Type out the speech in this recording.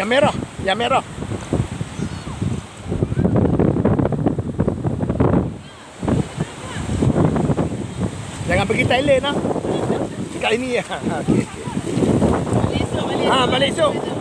Yang merah. Yang merah. Jangan pergi Thailand lah. Dekat ini ya. Okey. Balik esok. Balik esok.